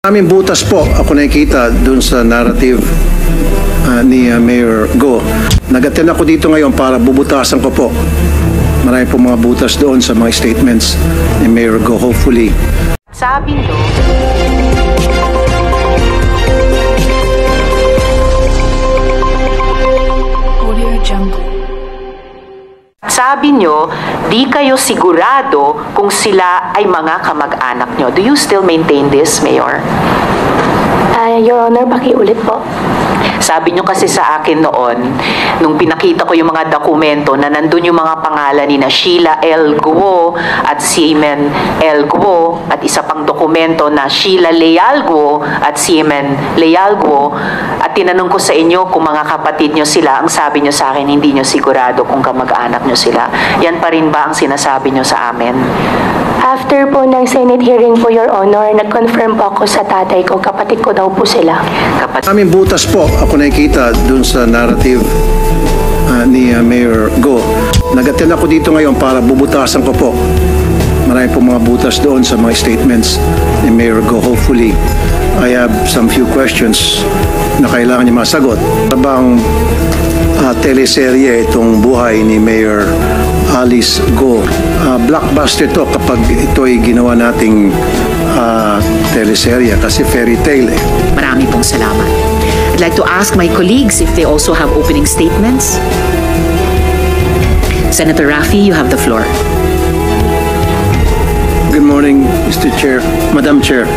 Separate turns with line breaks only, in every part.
Aming butas po, ako nakikita dun sa narrative ni Mayor Go. Nag-attend ako dito ngayon para bubutasan ko po. Marami po mga butas doon sa mga statements ni Mayor Go, hopefully.
Sabi nyo, di kayo sigurado kung sila ay mga kamag-anak nyo. Do you still maintain this, Mayor?
Your Honor, pakiulit po.
Sabi nyo kasi sa akin noon, nung pinakita ko yung mga dokumento na nandun yung mga pangalan ni na Sheila L. Guo at Seaman L. Guo at isa pang dokumento na Sheila Leal Guo at Seaman Leal Guo, at tinanong ko sa inyo kung mga kapatid nyo sila, ang sabi nyo sa akin, hindi nyo sigurado kung kamag-anak nyo sila. Yan pa rin ba ang sinasabi nyo sa amin?
After po ng Senate hearing po, Your Honor, nag-confirm po ako sa tatay ko, kapatid ko daw po sila.
Aming butas po, ako nakikita dun sa narrative ni Mayor Go. Nag-attend ako dito ngayon para bubutasan ko po. Marami po mga butas doon sa mga statements ni Mayor Go. Hopefully, I have some few questions na kailangan niya masagot. Habang teleserye itong buhay ni Mayor Alice Go. Blockbuster to kapag ito'y ginawa nating teleserye kasi fairy tale eh.
Marami pong salamat. I'd like to ask my colleagues if they also have opening statements. Senator Raffy, you have the floor.
Good morning, Mr. Chair, Madam Chair,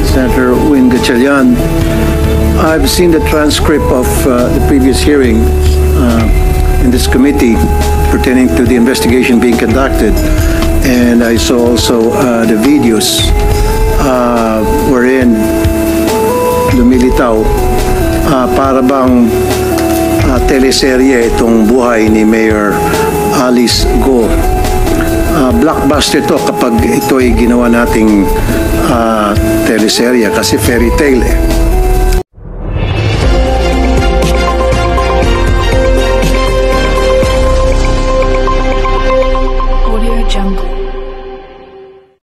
Senator Win Gatchalian. I've seen the transcript of the previous hearing in this committee pertaining to the investigation being conducted, and I saw also the videos wherein lumilitaw para bang teleserye itong buhay ni Mayor Alice Go. Blockbuster to kapag ito'y ginawa nating teleserye kasi fairy tale eh.